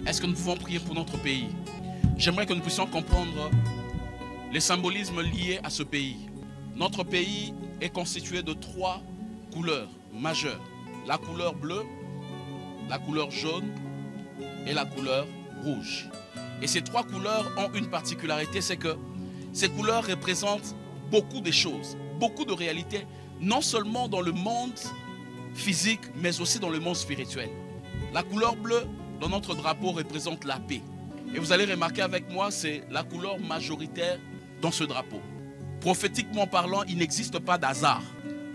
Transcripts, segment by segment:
Est-ce que nous pouvons prier pour notre pays? J'aimerais que nous puissions comprendre les symbolismes liés à ce pays. Notre pays est constitué de 3 couleurs majeures. La couleur bleue, la couleur jaune et la couleur rouge. Et ces 3 couleurs ont une particularité, c'est que ces couleurs représentent beaucoup de choses, beaucoup de réalités, non seulement dans le monde physique, mais aussi dans le monde spirituel. La couleur bleue dans notre drapeau représente la paix. Et vous allez remarquer avec moi, c'est la couleur majoritaire dans ce drapeau. Prophétiquement parlant, il n'existe pas d'hasard.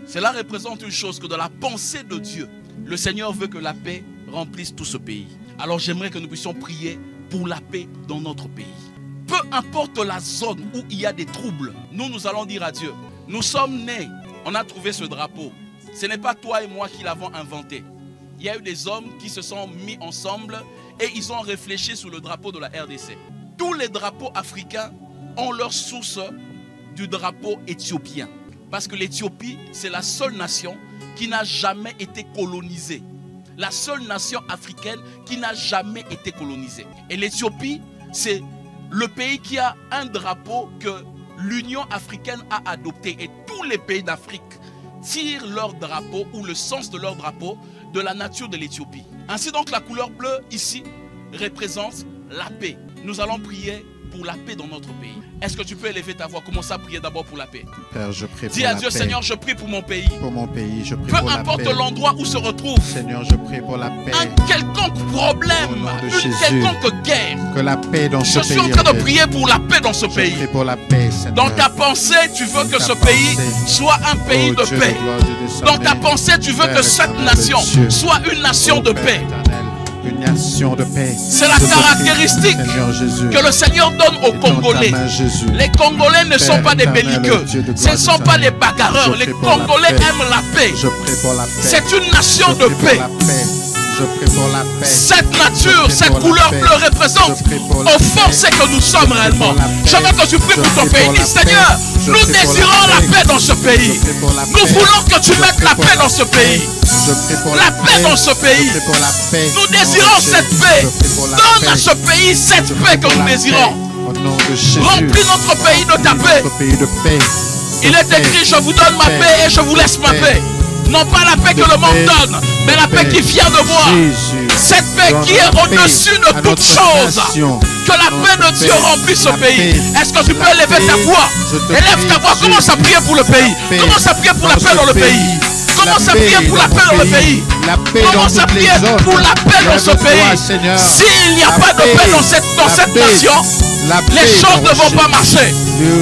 Cela représente une chose, que dans la pensée de Dieu, le Seigneur veut que la paix remplisse tout ce pays. Alors j'aimerais que nous puissions prier pour la paix dans notre pays. Peu importe la zone où il y a des troubles, nous allons dire à Dieu, nous sommes nés, on a trouvé ce drapeau. Ce n'est pas toi et moi qui l'avons inventé. Il y a eu des hommes qui se sont mis ensemble et ils ont réfléchi sur le drapeau de la RDC. Tous les drapeaux africains ont leur source du drapeau éthiopien. Parce que l'Éthiopie, c'est la seule nation qui n'a jamais été colonisée. La seule nation africaine qui n'a jamais été colonisée. Et l'Éthiopie, c'est le pays qui a un drapeau que l'Union africaine a adopté. Et tous les pays d'Afrique tirent leur drapeau ou le sens de leur drapeau de la nature de l'Éthiopie. Ainsi donc la couleur bleue ici représente la paix. Nous allons prier pour la paix dans notre pays. Est-ce que tu peux élever ta voix? Commence à prier d'abord pour la paix. Père, je prie pour Dis à la Dieu, paix. Seigneur, je prie pour mon pays. Pour mon pays, je prie Peu pour la importe paix. l'endroit où se retrouve Seigneur, je prie pour la paix. un quelconque problème, Au nom de une Jésus. quelconque guerre. Que la paix dans ce Je suis pays. en train de revienne. prier pour la paix dans ce Je pays. prie pour la paix, Seigneur. Dans ta pensée, tu veux que ta ce pays pensée. soit un pays Oh de Dieu paix. de gloire, Dieu des Dans ta sommets. pensée, tu veux Père que cette éternel, nation Dieu. soit une nation Oh, de Père paix. éternel, une nation de paix. C'est la Je te prie, caractéristique Seigneur Jésus. que le Seigneur donne aux Et dans ta Congolais. main, Jésus. Les Congolais ne sont Père pas des éternel, belliqueux. Dieu de Ce gloire ne sont des pas sommets. des bagarreurs. Je Les prie pour la Congolais paix. aiment la paix. Je prie pour la paix. C'est une nation Je de prie pour paix. la paix. Je prie pour la paix. Cette nature, Je prie cette pour la couleur paix. bleue représente Je prie pour la au fond paix. ce que nous sommes Je prie réellement. pour la paix. Je veux que tu pries Je pour ton prie pays. pour Dis, la Seigneur, paix. Je nous prie pour la désirons la paix. paix dans ce pays. Je prie pour la Nous paix. voulons que tu Je mettes prie la pour paix la dans ce pays. Je prie pour La paix dans ce pays. Je prie pour la paix. Nous Au nom désirons de cette Jésus. paix. Je prie pour la Donne paix. à ce pays cette Je paix prie que pour nous la désirons. paix. Au nom de Jésus. Remplis notre pays de ta paix. Notre pays de paix. Il est écrit, je vous donne ma paix et je vous laisse ma paix. Non pas la paix que le monde donne, mais la paix qui vient de moi. Jésus. Cette paix qui est au-dessus de toutes choses. Que la paix de Dieu remplisse ce pays. Est-ce que tu peux élever ta voix? Élève ta voix, commence à prier pour le pays. Commence à prier pour la paix dans le pays. Commence à prier pour la paix dans le pays. Commence à prier pour la paix dans ce pays. S'il n'y a pas de paix dans cette nation, les choses ne vont pas marcher.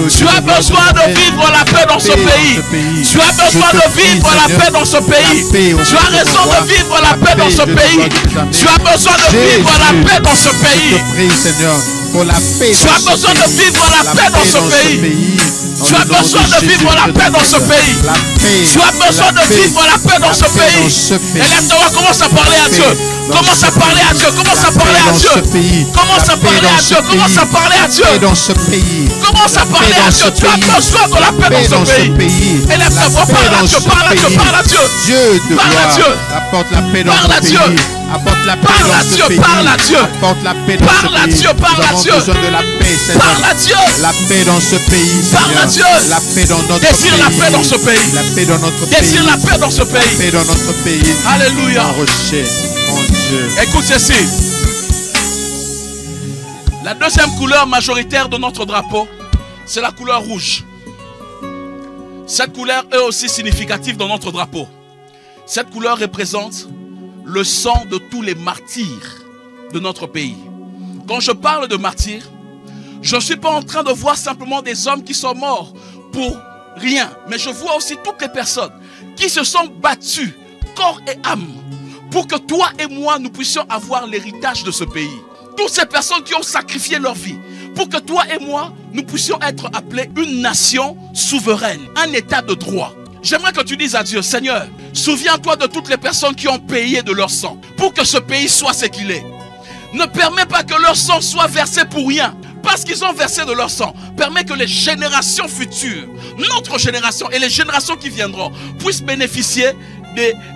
Tu as besoin de vivre la paix dans ce pays. Tu as besoin de vivre la paix dans ce pays. Tu as raison de vivre la paix dans ce pays. Tu as besoin de vivre la paix dans ce pays. Pour la paix. Tu as besoin de vivre la paix dans ce pays. Tu as besoin de vivre la paix dans ce pays. Tu as besoin de vivre la paix dans ce pays. Élève-toi, commence à parler à Dieu. Commence à parler à Dieu. Commence à parler à Dieu. Commence à parler à Dieu. Commence à parler à Dieu. Dans ce pays. Commence à parler à Dieu. Tu as besoin de la paix dans ce pays. Élève ta voix. Parle à Dieu. Parle à Dieu. Parle à Dieu. Dieu de Parle à Dieu. Apporte la paix dans Parle à ce Dieu. pays. Apporte la paix Parle dans à ce Dieu. pays. Parle à Dieu. Apporte la paix dans Parle ce à pays. Dieu. Parle à Nous Dieu. avons besoin de la paix, Seigneur. Parle à Dieu. La paix dans ce pays, Parle à Seigneur. Dieu. La paix dans notre Désire pays. la paix dans ce pays. La paix dans notre pays. Désire la paix dans ce La pays. paix dans notre pays. Alléluia. Mon rocher, mon Dieu. Écoute ceci. La deuxième couleur majoritaire de notre drapeau, c'est la couleur rouge. Cette couleur est aussi significative dans notre drapeau. Cette couleur représente le sang de tous les martyrs de notre pays. Quand je parle de martyrs, je ne suis pas en train de voir simplement des hommes qui sont morts pour rien, mais je vois aussi toutes les personnes qui se sont battues, corps et âme, pour que toi et moi, nous puissions avoir l'héritage de ce pays. Toutes ces personnes qui ont sacrifié leur vie, pour que toi et moi, nous puissions être appelés une nation souveraine, un état de droit. J'aimerais que tu dises à Dieu, Seigneur, souviens-toi de toutes les personnes qui ont payé de leur sang, pour que ce pays soit ce qu'il est. Ne permets pas que leur sang soit versé pour rien. Parce qu'ils ont versé de leur sang, permet que les générations futures, notre génération et les générations qui viendront, puissent bénéficier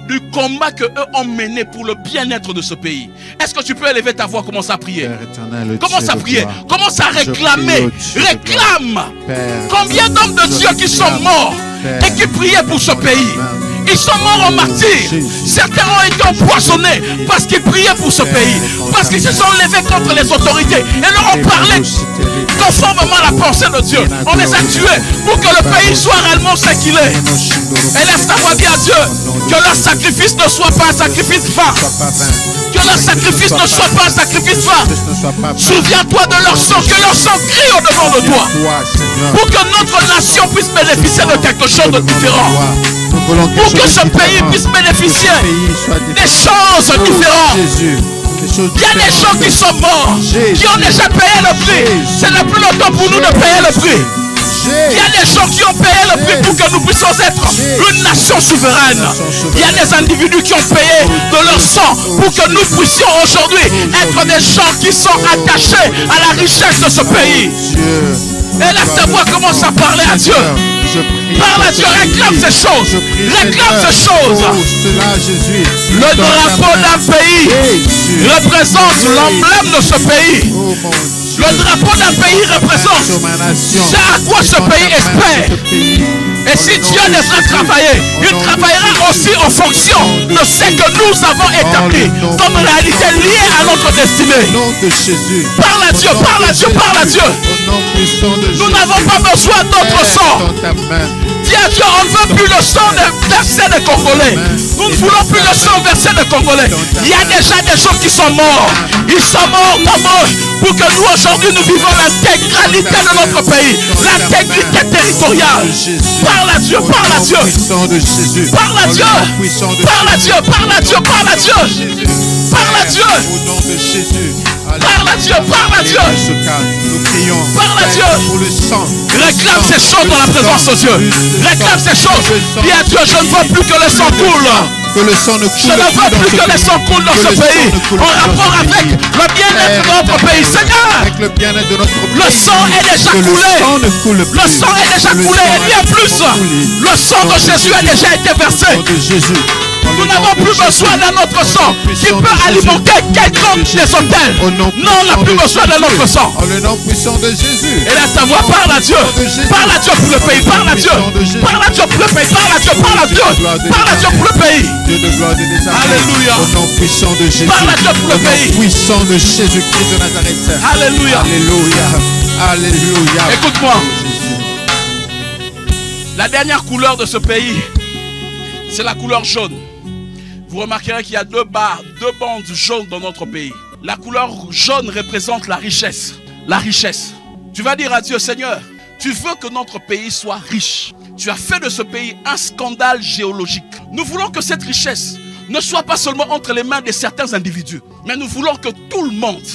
du combat que eux ont mené pour le bien-être de ce pays. Est-ce que tu peux élever ta voix, commence à prier? Père éternel, Commence à Dieu de prier, gloire. commence à réclamer. Dieu de Réclame. Père, Combien d'hommes de Dieu qui sont morts Père, et qui priaient pour ce pays? Ils sont morts en martyrs. Jésus. Certains ont été empoisonnés parce qu'ils priaient pour ce pays, parce qu'ils se sont levés contre les autorités et leur ont parlé conformément à la pensée de Dieu. On les a tués pour que le pays soit réellement ce qu'il est. Élève ta voix, dis à Dieu que leur sacrifice ne soit pas un sacrifice vain. Que leur sacrifice ne soit pas un sacrifice vain. Souviens-toi de leur sang, que leur sang crie au-devant de toi, pour que notre nation puisse bénéficier de quelque chose de différent. Pour que ce pays puisse bénéficier des choses différentes. Il y a des gens qui sont morts, qui ont déjà payé le prix. Ce n'est plus le temps pour nous de payer le prix. Il y a des gens qui ont payé le prix pour que nous puissions être une nation souveraine. Il y a des individus qui ont payé de leur sang pour que nous puissions aujourd'hui être des gens qui sont attachés à la richesse de ce pays. Et là, ta voix commence à parler à Dieu. Parle à Dieu, réclame ces choses. Réclame ces choses. Le drapeau d'un pays représente l'emblème de ce pays. Le drapeau d'un pays représente ce à quoi ce pays espère. Et si Dieu laissera travailler, il travaillera aussi en fonction de ce que nous avons établi comme réalité liée à notre destinée. Parle à Dieu, parle à Dieu, parle à Dieu. Nous n'avons pas besoin d'autre sang. Dis à Dieu, on ne veut plus le sang versé des Congolais. Nous ne voulons plus le sang versé des Congolais. Il y a déjà des gens qui sont morts. Ils sont morts pour que nous aujourd'hui nous vivons l'intégralité de notre pays. L'intégrité territoriale. Parle à Dieu, parle à Dieu. Parle à Dieu. Parle à Dieu, parle à Dieu, parle à Dieu. Parle à Dieu. Parle à Dieu, parle à Dieu. Parle à Dieu. Réclame ces choses dans la présence de Dieu. Réclame ces choses. Dis à Dieu, je ne veux plus que le sang coule. Que le sang ne coule je ne veux plus que le sang coule dans ce pays. En rapport avec le bien-être de notre pays. Seigneur, le sang est déjà coulé. Le sang est déjà coulé. Et bien plus, le sang de Jésus a déjà été versé. Nous n'avons plus besoin d'un autre sang qui peut alimenter quelconque des hôtels. Non, on n'a plus besoin d'un autre sang. Le nom puissant de Jésus. Et là, ta voix, parle à Dieu. Parle à Dieu pour le pays. Parle à Dieu. Parle à Dieu pour le pays. Parle à Dieu. Parle à Dieu. Parle à Dieu pour le pays. Alléluia. Au nom puissant de Jésus. Parle à Dieu pour le pays. Puissant de Jésus-Christ de Nazareth. Alléluia. Alléluia. Alléluia. Écoute-moi. La dernière couleur de ce pays, c'est la couleur jaune. Vous remarquerez qu'il y a deux bandes jaunes dans notre pays. La couleur jaune représente la richesse. La richesse. Tu vas dire à Dieu, Seigneur, tu veux que notre pays soit riche. Tu as fait de ce pays un scandale géologique. Nous voulons que cette richesse ne soit pas seulement entre les mains de certains individus, mais nous voulons que tout le monde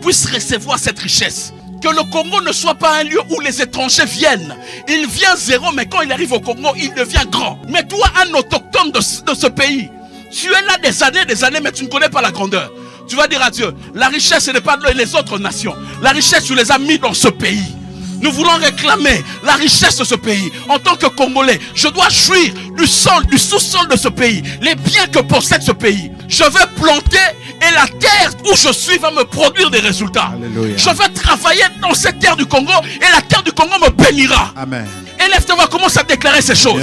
puisse recevoir cette richesse. Que le Congo ne soit pas un lieu où les étrangers viennent. Il vient zéro, mais quand il arrive au Congo, il devient grand. Mais toi, un autochtone de ce pays, tu es là des années, mais tu ne connais pas la grandeur. Tu vas dire à Dieu, la richesse, ce n'est pas les autres nations. La richesse, tu les as mis dans ce pays. Nous voulons réclamer la richesse de ce pays. En tant que Congolais, je dois jouir du sous-sol de ce pays. Les biens que possède ce pays. Je vais planter et la terre où je suis va me produire des résultats. Alléluia. Je vais travailler dans cette terre du Congo et la terre du Congo me bénira. Amen. Élève-toi, commence à déclarer ces choses.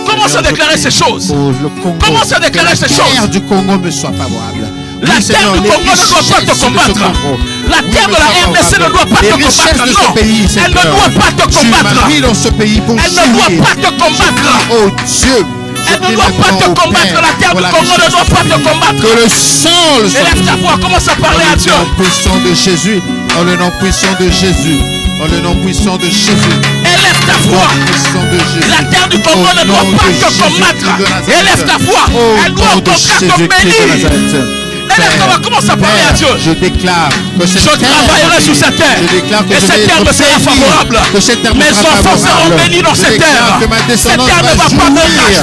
Commence à déclarer ces choses. Commence à déclarer ces choses. Que la terre du Congo me soit favorable. La terre du Congo ne doit pas te combattre. La terre de la RDC ne doit pas te combattre. Non, elle ne doit pas te combattre. Elle ne doit pas te combattre. Oh Dieu. Elle ne doit pas te combattre. La terre du Congo ne doit pas te combattre. Que le sang le soit. Élève ta voix, commence à parler à Dieu. Au nom puissant de Jésus. En le nom puissant de Jésus. En le nom puissant de Jésus. Élève ta voix. La terre du Congo ne doit pas te combattre. Élève ta voix. Elle doit au contraire te bénir. Élève-toi, commence à parler à Dieu. Je déclare que cette Je travaillerai sur cette terre. Je déclare que et cette terre me sera favorable. Mes enfants seront bénis dans cette terre. Cette terre ne va pas me rejeter.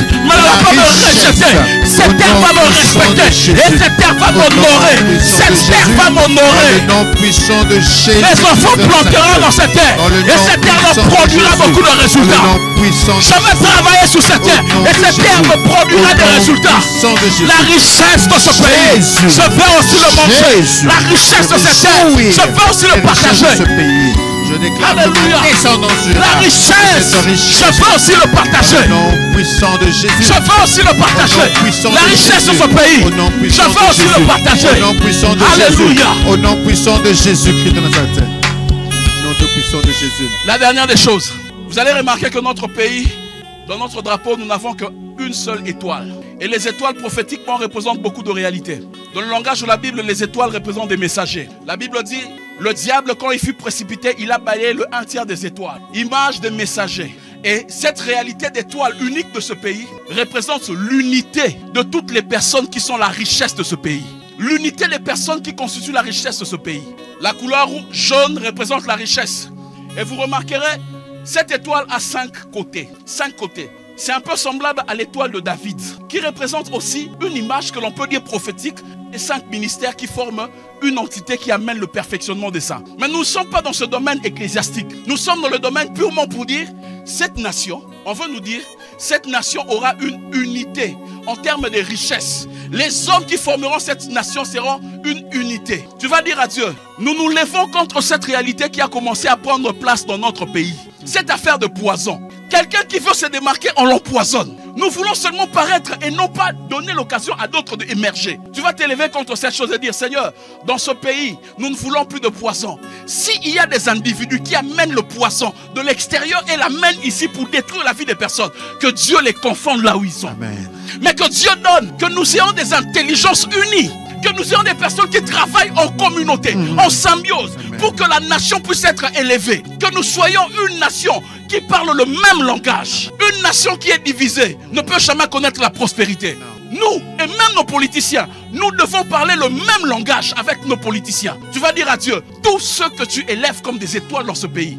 Cette terre va me respecter. Et cette terre va m'honorer. Cette terre va m'honorer. Mes enfants planteront dans cette terre. Et cette terre leur produira beaucoup de résultats. Je vais travailler sur cette terre. Et cette terre me produira des résultats. La richesse de ce pays, je veux aussi le manger. La richesse de cette terre, je veux aussi le partager. Je déclare la richesse, je veux aussi le partager. Au nom puissant de Jésus. Je veux aussi le partager. La richesse de ce pays, je veux aussi le partager. Au nom puissant de Alléluia. Jésus. Au nom puissant de Jésus-Christ de Nazareth. Au nom puissant de Jésus. La dernière des choses, vous allez remarquer que notre pays, dans notre drapeau, nous n'avons qu'une seule étoile. Et les étoiles prophétiquement représentent beaucoup de réalités. Dans le langage de la Bible, les étoiles représentent des messagers. La Bible dit, le diable, quand il fut précipité, il a balayé le 1/3 des étoiles. Image des messagers. Et cette réalité d'étoile unique de ce pays représente l'unité de toutes les personnes qui sont la richesse de ce pays. L'unité des personnes qui constituent la richesse de ce pays. La couleur jaune représente la richesse. Et vous remarquerez, cette étoile a 5 côtés. 5 côtés. C'est un peu semblable à l'étoile de David, qui représente aussi une image que l'on peut dire prophétique des 5 ministères qui forment une entité qui amène le perfectionnement des saints. Mais nous ne sommes pas dans ce domaine ecclésiastique. Nous sommes dans le domaine purement pour dire, cette nation, on veut nous dire, cette nation aura une unité en termes de richesse. Les hommes qui formeront cette nation seront une unité. Tu vas dire à Dieu, nous nous levons contre cette réalité qui a commencé à prendre place dans notre pays. Cette affaire de poison. Quelqu'un qui veut se démarquer, on l'empoisonne. Nous voulons seulement paraître et non pas donner l'occasion à d'autres d'émerger. Tu vas t'élever contre cette chose et dire, Seigneur, dans ce pays, nous ne voulons plus de poison. S'il y a des individus qui amènent le poison de l'extérieur et l'amènent ici pour détruire la vie des personnes, que Dieu les confonde là où ils sont. Amen. Mais que Dieu donne, que nous ayons des intelligences unies. Que nous ayons des personnes qui travaillent en communauté, en symbiose, pour que la nation puisse être élevée. Que nous soyons une nation qui parle le même langage. Une nation qui est divisée ne peut jamais connaître la prospérité. Nous, et même nos politiciens, nous devons parler le même langage avec nos politiciens. Tu vas dire à Dieu, tous ceux que tu élèves comme des étoiles dans ce pays,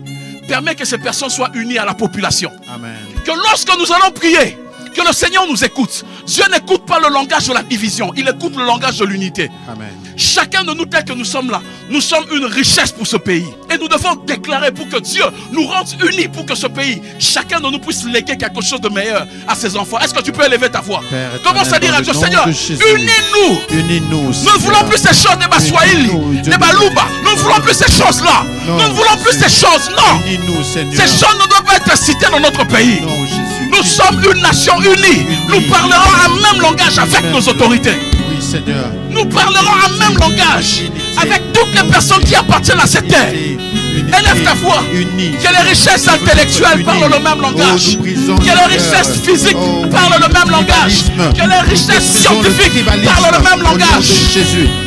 permets que ces personnes soient unies à la population. Amen. Que lorsque nous allons prier, que le Seigneur nous écoute. Dieu n'écoute pas le langage de la division, il écoute le langage de l'unité. Amen. Chacun de nous, tel que nous sommes là, nous sommes une richesse pour ce pays. Et nous devons déclarer pour que Dieu nous rende unis pour que ce pays, chacun de nous puisse léguer quelque chose de meilleur à ses enfants. Est-ce que tu peux élever ta voix? Commence à dire à Dieu, Seigneur, unis-nous. Unis-nous. Nous ne voulons plus ces choses des Baswahili, des Balouba. Nous ne voulons plus ces choses-là. Nous ne voulons plus ces choses. Non. Unis-nous, Seigneur. Ces choses ne doivent pas être citées dans notre pays. Non, Jésus. Nous sommes une nation unie. Nous parlerons un même langage avec nos autorités. Oui, Seigneur. Nous parlerons un même langage avec toutes les personnes qui appartiennent à cette terre. Élève ta voix. Que les richesses intellectuelles parlent le même langage. Que les richesses physiques parlent le même langage. Que les richesses scientifiques parlent le même langage.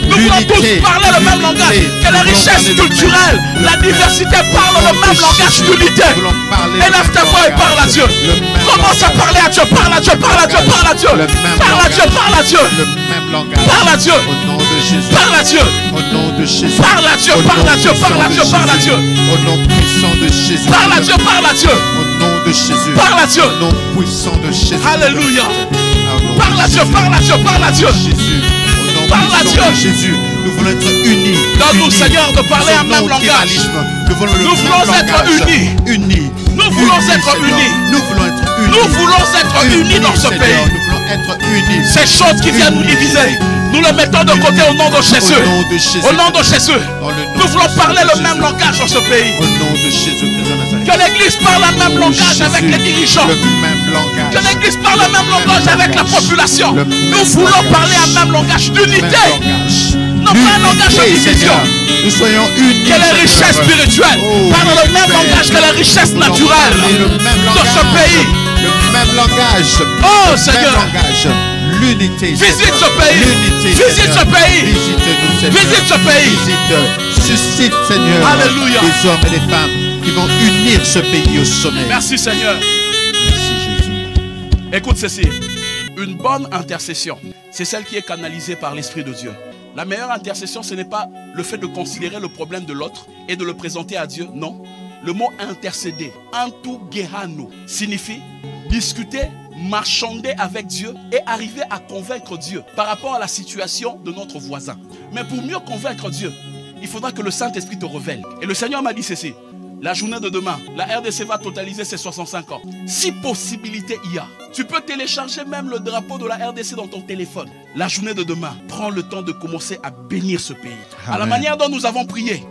Nous voulons tous parler le même langage. Que les richesses culturelles, la diversité parlent le même langage d'unité. Élève ta voix et parle à Dieu. Commence à parler à Dieu. Parle à Dieu, parle à Dieu, parle à Dieu. Parle à Dieu, parle à Dieu. Parle à Dieu. Au nom de Jésus. Parle à Dieu. Au nom de Jésus. Parle à Dieu, parle à Dieu, parle à Dieu, parle à Dieu. Au nom puissant de Jésus. Parle à Dieu, parle à Dieu. Au nom de Jésus. Parle à Dieu. Au nom puissant de Jésus. Alléluia. Parle à Dieu, parle à Dieu, parle à Dieu. Au nom Parle à puissant Dieu. de Jésus. Nous voulons être unis. Donne-nous, Seigneur, de parler un même langage. Nous voulons être unis. Unis. Nous voulons être unis. Nous voulons être unis. Nous voulons être unis dans ce pays. Nous voulons être unis. Ces choses qui viennent nous diviser, nous les mettons de côté au nom de Jésus. Au nom de Jésus. Nous voulons parler le même langage dans ce pays. Au nom de Jésus. Que l'église parle le même langage avec les dirigeants. Le même langage. Que l'église parle le même langage avec la population. Nous voulons parler un même langage d'unité. Non pas un langage de division. Nous soyons unis. Que les richesses spirituelles parlent le même langage que les richesses naturelles de ce pays. Le même langage. Oh Seigneur. L'unité. Visite ce pays. Visite ce pays. Visite-nous, Seigneur. Visite ce pays. Suscite, Seigneur. Alléluia. Des hommes et des femmes qui vont unir ce pays au sommet. Merci Seigneur. Merci Jésus. Écoute ceci. Une bonne intercession, c'est celle qui est canalisée par l'Esprit de Dieu. La meilleure intercession, ce n'est pas le fait de considérer le problème de l'autre et de le présenter à Dieu. Non. Le mot intercéder, antu gerano, signifie discuter, marchander avec Dieu et arriver à convaincre Dieu par rapport à la situation de notre voisin. Mais pour mieux convaincre Dieu, il faudra que le Saint-Esprit te révèle. Et le Seigneur m'a dit ceci. La journée de demain, la RDC va totaliser ses 65 ans. Si possibilité il y a, tu peux télécharger même le drapeau de la RDC dans ton téléphone. La journée de demain, prends le temps de commencer à bénir ce pays. Amen. À la manière dont nous avons prié,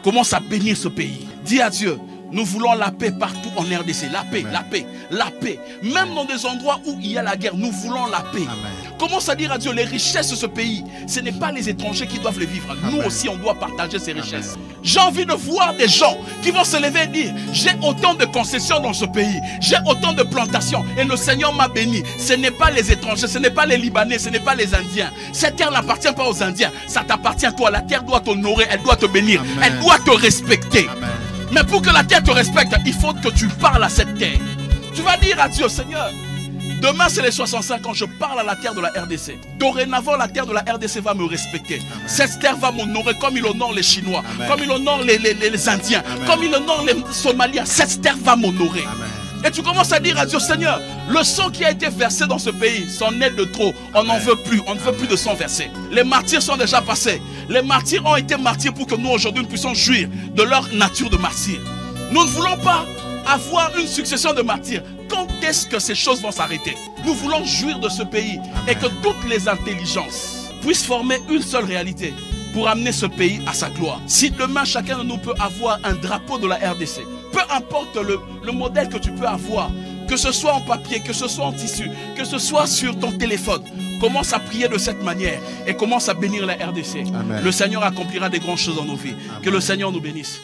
commence à bénir ce pays. Dis à Dieu, nous voulons la paix partout en RDC. La paix, Amen. La paix, la paix. Même dans des endroits où il y a la guerre, nous voulons la paix. Amen. Commence à dire à Dieu, les richesses de ce pays, ce n'est pas les étrangers qui doivent les vivre. Amen. Nous aussi, on doit partager ces richesses. J'ai envie de voir des gens qui vont se lever et dire, j'ai autant de concessions dans ce pays, j'ai autant de plantations et le Seigneur m'a béni. Ce n'est pas les étrangers, ce n'est pas les Libanais, ce n'est pas les Indiens. Cette terre n'appartient pas aux Indiens, ça t'appartient à toi. La terre doit t'honorer, elle doit te bénir, Amen. Elle doit te respecter. Amen. Mais pour que la terre te respecte, il faut que tu parles à cette terre. Tu vas dire à Dieu, Seigneur, demain c'est les 65 ans, je parle à la terre de la RDC. Dorénavant, la terre de la RDC va me respecter. Amen. Cette terre va m'honorer comme il honore les Chinois, Amen. Comme il honore les Indiens, Amen. Comme il honore les Somaliens. Cette terre va m'honorer. Et tu commences à dire à Dieu, Seigneur, le sang qui a été versé dans ce pays, c'en est de trop. On n'en veut plus, on ne veut plus de sang versé. Les martyrs sont déjà passés. Les martyrs ont été martyrs pour que nous aujourd'hui nous puissions jouir de leur nature de martyrs. Nous ne voulons pas avoir une succession de martyrs. Quand est-ce que ces choses vont s'arrêter? Nous voulons jouir de ce pays. Amen. Et que toutes les intelligences puissent former une seule réalité pour amener ce pays à sa gloire. Si demain chacun de nous peut avoir un drapeau de la RDC, peu importe le modèle que tu peux avoir, que ce soit en papier, que ce soit en tissu, que ce soit sur ton téléphone, commence à prier de cette manière et commence à bénir la RDC. Amen. Le Seigneur accomplira des grandes choses dans nos vies. Amen. Que le Seigneur nous bénisse.